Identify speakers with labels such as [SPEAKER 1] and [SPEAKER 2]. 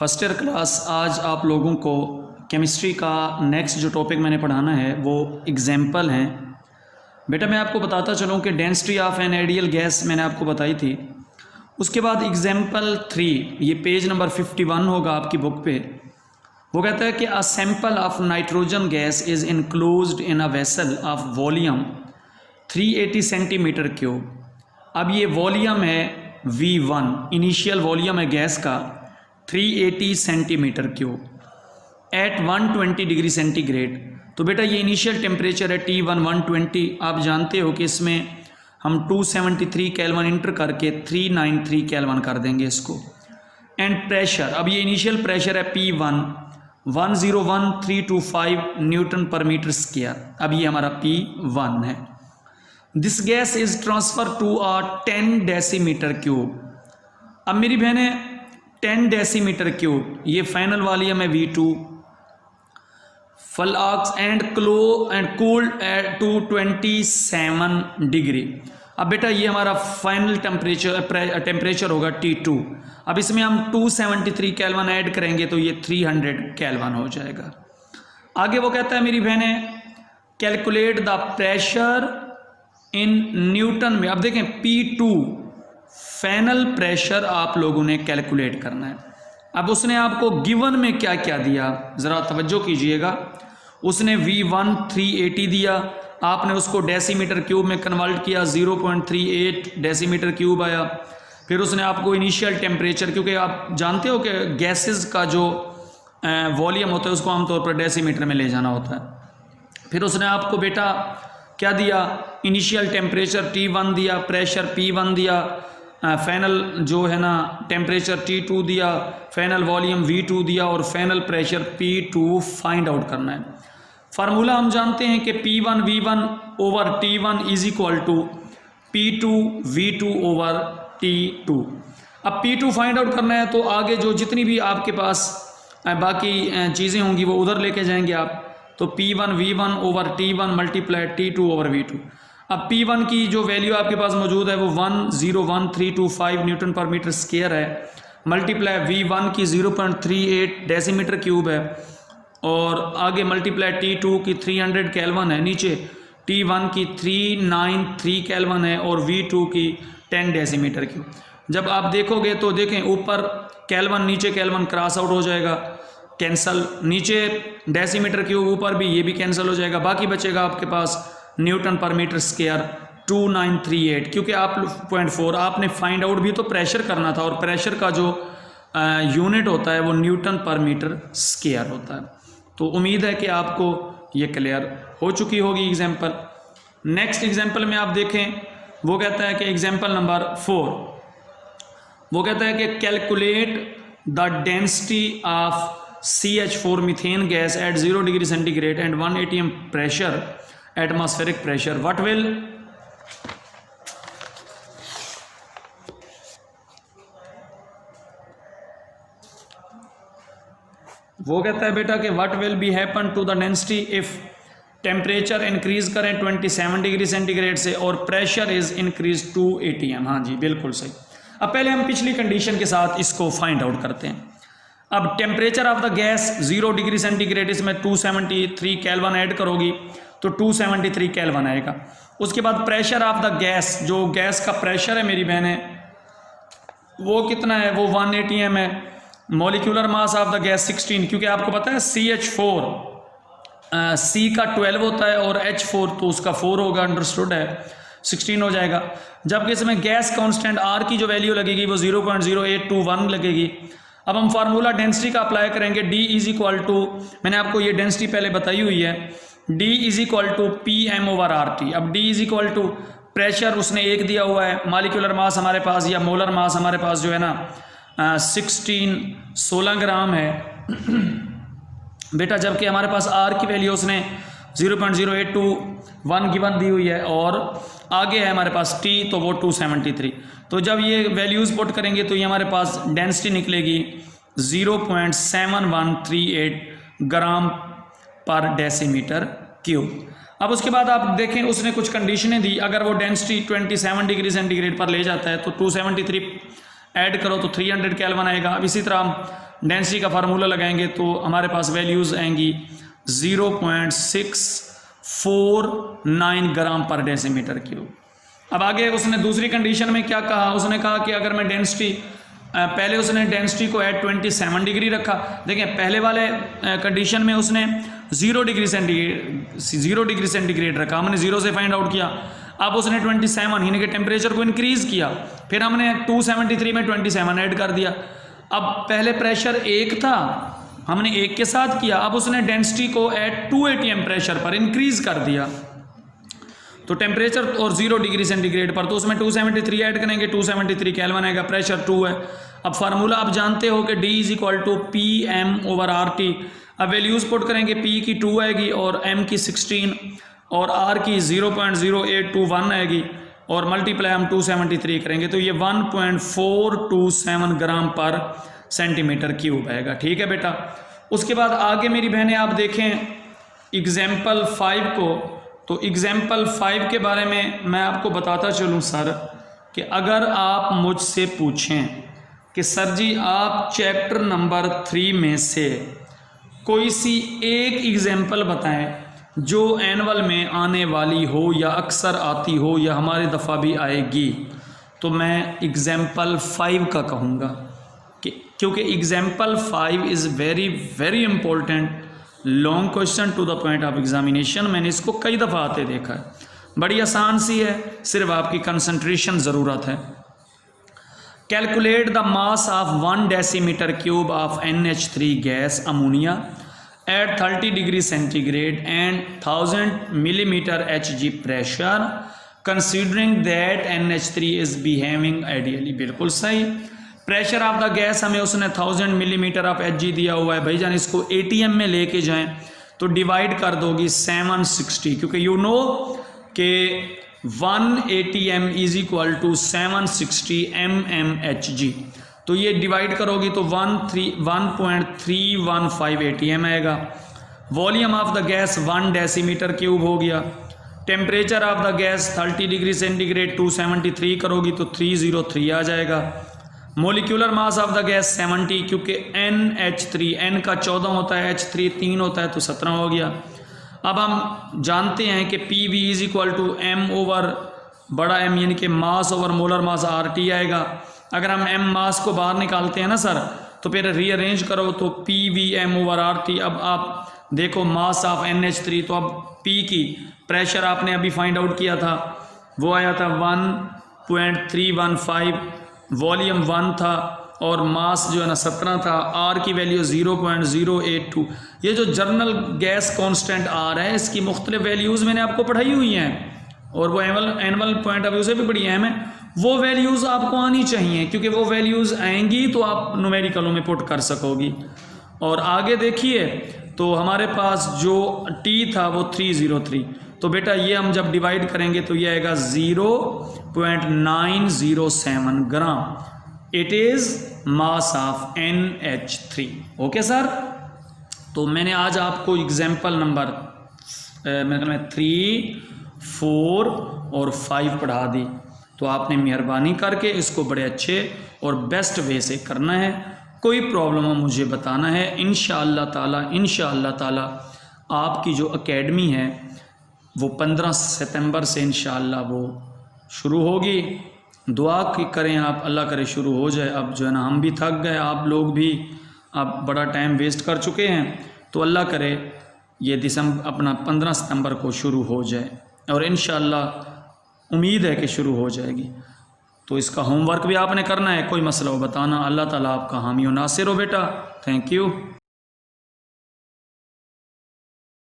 [SPEAKER 1] First year class. आज आप लोगों को केमिस्ट्री का नेक्स्ट जो टॉपिक मैंने पढ़ाना है वो एग्जाम्पल हैं। बेटा मैं आपको बताता चलूँ कि density of an ideal gas मैंने आपको बताई थी। उसके बाद एग्जाम्पल 3, ये पेज नंबर 51 होगा आपकी बुक पे। वो कहता है कि a sample of nitrogen gas is enclosed in a vessel of volume 380 centimetre cube. अब ये वॉल्यूम है V1, इनिशियल वॉल्यूम है गैस का 380 centimetre cube at 120 degree centigrade. तो बेटा ये इनिशियल टेम्परेचर है T1 120। आप जानते हो कि इसमें हम 273 केल्विन इंटर करके 393 केल्विन कर देंगे इसको। एंड प्रेशर, अब ये इनिशियल प्रेशर है P1 101325 न्यूटन पर मीटर स्क्वायर। अब ये हमारा P1 है। This gas is transfer to a 10 decimetre cube. अब मेरी बहने 10 डेसीमीटर क्यूब, ये फाइनल वॉल्यूम है V2, flask and cooled at 227 degree. अब बेटा ये हमारा फाइनल टेम्परेचर होगा T2। अब इसमें हम 273 केल्विन ऐड करेंगे तो ये 300 केल्विन हो जाएगा। आगे वो कहता है मेरी बहने calculate the pressure in newton में। अब देखें P2 फाइनल प्रेशर आप लोगों ने कैलकुलेट करना है। अब उसने आपको गिवन में क्या क्या दिया, ज़रा तवज्जो कीजिएगा। उसने V1 380 दिया, आपने उसको डेसीमीटर क्यूब में कन्वर्ट किया, 0.38 डेसीमीटर क्यूब आया। फिर उसने आपको इनिशियल टेम्परेचर, क्योंकि आप जानते हो कि गैसेस का जो वॉल्यूम होता है उसको आमतौर पर डेसीमीटर में ले जाना होता है। फिर उसने आपको बेटा क्या दिया, इनिशियल टेम्परेचर T1 दिया, प्रेशर P1 दिया, फाइनल जो है ना टेम्परेचर T2 दिया, फाइनल वॉल्यूम V2 दिया और final pressure P2 find out करना है। फार्मूला हम जानते हैं कि P1 V1 over T1 is equal to P2 V2 over T2। अब P2 फाइंड आउट करना है तो आगे जो जितनी भी आपके पास बाकी चीज़ें होंगी वो उधर लेके जाएंगे आप। तो P1 V1 over T1 multiply T2 over V2। अब P1 की जो वैल्यू आपके पास मौजूद है वो 101325 न्यूटन पर मीटर स्क्वायर है, मल्टीप्लाई V1 की 0.38 डेसीमीटर क्यूब है और आगे मल्टीप्लाई T2 की 300 केल्विन है, नीचे T1 की 393 केल्विन है और V2 की 10 डेसीमीटर क्यूब। जब आप देखोगे तो देखें ऊपर केल्विन नीचे केल्विन क्रॉस आउट हो जाएगा, कैंसल, नीचे डेसीमीटर क्यूब ऊपर भी, ये भी कैंसिल हो जाएगा। बाकी बचेगा आपके पास न्यूटन पर मीटर स्क्वायर 2938, क्योंकि आप 0.4 आपने फाइंड आउट भी तो प्रेशर करना था और प्रेशर का जो यूनिट होता है वो न्यूटन पर मीटर स्क्वायर होता है। तो उम्मीद है कि आपको ये क्लियर हो चुकी होगी एग्जाम्पल। नेक्स्ट एग्जाम्पल में आप देखें, वो कहता है कि एग्जाम्पल नंबर 4, वो कहता है कि calculate the density of CH4 methane gas at 0 degree centigrade and 1 atm pressure atmospheric pressure. What will वो कहता है बेटा कि what will be happen to the density if temperature increase करें 27 डिग्री सेंटीग्रेड से और प्रेशर इज इंक्रीज 2 atm। हाँ जी बिल्कुल सही। अब पहले हम पिछली कंडीशन के साथ इसको फाइंड आउट करते हैं। अब temperature of the gas 0 degree centigrade, इसमें 273 केल्विन ऐड करोगी तो 273 केल्विन आएगा। उसके बाद प्रेशर ऑफ द गैस, जो गैस का प्रेशर है मेरी बहने वो कितना है, वो 1 atm है। Molecular mass of the gas 16, क्योंकि आपको पता है CH4 C का 12 होता है और H4 तो उसका 4 होगा, अंडरस्टूड है, 16 हो जाएगा। जबकि इसमें गैस कांस्टेंट R की जो वैल्यू लगेगी वो 0.0821 लगेगी। अब हम फार्मूला डेंसिटी का अप्लाई करेंगे, D इज इक्वल टू, मैंने आपको ये डेंसिटी पहले बताई हुई है, D is equal to PM over RT। अब D is equal to pressure उसने 1 दिया हुआ है, मॉलिक्यूलर मास हमारे पास या मोलर मास हमारे पास जो है ना 16 ग्राम है बेटा, जबकि हमारे पास R की वैल्यू उसने 0.0821 गिवन दी हुई है और आगे है हमारे पास T तो वो 273। तो जब ये वैल्यूज़ पुट करेंगे तो ये हमारे पास डेंसिटी निकलेगी 0.7138 ग्राम पर डेसीमीटर क्यूब। अब उसके बाद आप देखें उसने कुछ कंडीशनें दी, अगर वो डेंसिटी 27 डिग्री सेंटीग्रेड पर ले जाता है तो 273 ऐड करो तो 300 केल्विन आएगा। अब इसी तरह डेंसिटी का फार्मूला लगाएंगे तो हमारे पास वैल्यूज़ आएंगी 0.649 ग्राम पर डेसीमीटर क्यूब। अब आगे उसने दूसरी कंडीशन में क्या कहा, उसने कहा कि अगर मैं डेंसिटी, पहले उसने डेंसिटी को एट 27 डिग्री रखा। देखिए पहले वाले कंडीशन में उसने 0 डिग्री सेंटीग्रेड रखा, हमने 0 से फाइंड आउट किया। अब उसने 27 यानी कि टेम्परेचर को इंक्रीज़ किया, फिर हमने 273 में 27 ऐड कर दिया। अब पहले प्रेशर 1 था, हमने 1 के साथ किया, अब उसने डेंसिटी को एट 2 atm प्रेशर पर इंक्रीज़ कर दिया। तो टेम्परेचर और 0 डिग्री सेंटीग्रेड पर, तो उसमें 273 ऐड करेंगे, 273 केल्विन आएगा, प्रेशर 2 है। अब फार्मूला आप जानते हो कि D = PM/RT। अब वैल्यूज़ पुट करेंगे, P की 2 आएगी और M की 16 और R की 0.0821 आएगी और मल्टीप्लाई हम 273 करेंगे तो ये 1.427 ग्राम पर सेंटीमीटर क्यूब आएगा। ठीक है बेटा। उसके बाद आगे मेरी बहनें आप देखें एग्जाम्पल 5 को, तो एग्जाम्पल 5 के बारे में मैं आपको बताता चलूँ सर कि अगर आप मुझसे पूछें कि सर जी आप चैप्टर नंबर 3 में से कोई सी एक एग्जाम्पल बताएं जो एनुअल में आने वाली हो या अक्सर आती हो या हमारी दफ़ा भी आएगी, तो मैं एग्जाम्पल 5 का कहूँगा कि क्योंकि example 5 is very very important, long question to the point of examination. मैंने इसको कई दफ़ा आते देखा है, बड़ी आसान सी है, सिर्फ आपकी कंसंट्रेशन ज़रूरत है। Calculate the mass of 1 decimetre cube of NH3 gas ammonia at 30 degree centigrade and 1000 millimetre Hg pressure considering that NH3 is behaving ideally. बिल्कुल सही। प्रेशर ऑफ द गैस हमें उसने 1000 मिलीमीटर ऑफ Hg दिया हुआ है। भाईजान इसको ATM में लेके जाएं तो डिवाइड कर दोगी 760, क्योंकि यू नो कि 1 ATM is equal to 760 mmHg, तो ये डिवाइड करोगी तो 1.315 ATM आएगा। Volume of the gas 1 decimetre cube हो गया। Temperature of the gas 30 degree centigrade 273 करोगी तो 303 आ जाएगा। Molecular mass of the gas 70, क्योंकि NH3 N का 14 होता है, H3 3 होता है तो 17 हो गया। अब हम जानते हैं कि PV is equal to M over बड़ा M यानी कि mass over molar mass RT आएगा। अगर हम M मास को बाहर निकालते हैं ना सर, तो फिर रीअरेंज करो तो PVM ओवर RT। अब आप देखो मास ऑफ NH3, तो अब P की प्रेशर आपने अभी फाइंड आउट किया था, वो आया था 1.315, वॉल्यूम 1 था और मास जो है ना 17 था। R की वैल्यू 0.082। ये जो जर्नल गैस कांस्टेंट R है, इसकी मुख्तलिफ वैल्यूज़ मैंने आपको पढ़ाई हुई हैं और वो एनुअल पॉइंट ऑफ व्यू से भी बड़ी अहम है। वो वैल्यूज़ आपको आनी चाहिए, क्योंकि वो वैल्यूज़ आएंगी तो आप न्यूमेरिकलों में पुट कर सकोगी। और आगे देखिए तो हमारे पास जो T था वो 303, तो बेटा ये हम जब डिवाइड करेंगे तो ये आएगा 0.907 gram. It is mass of NH3। Okay sir. तो मैंने आज आपको एग्जाम्पल नंबर 3, 4 और 5 पढ़ा दी, तो आपने मेहरबानी करके इसको बड़े अच्छे और बेस्ट वे से करना है। कोई प्रॉब्लम हो मुझे बताना है। इंशाअल्लाह ताला आपकी जो एकेडमी है वो 15 सितंबर से इंशाअल्लाह वो शुरू होगी। दुआ की करें आप, अल्लाह करे शुरू हो जाए। अब जो है ना हम भी थक गए, आप लोग भी अब बड़ा टाइम वेस्ट कर चुके हैं, तो अल्लाह करे ये दिसंबर अपना 15 सितंबर को शुरू हो जाए और इंशाअल्लाह उम्मीद है कि शुरू हो जाएगी। तो इसका होमवर्क भी आपने करना है, कोई मसला हो बताना। अल्लाह ताला आपका हामी और नासिर हो बेटा। Thank you.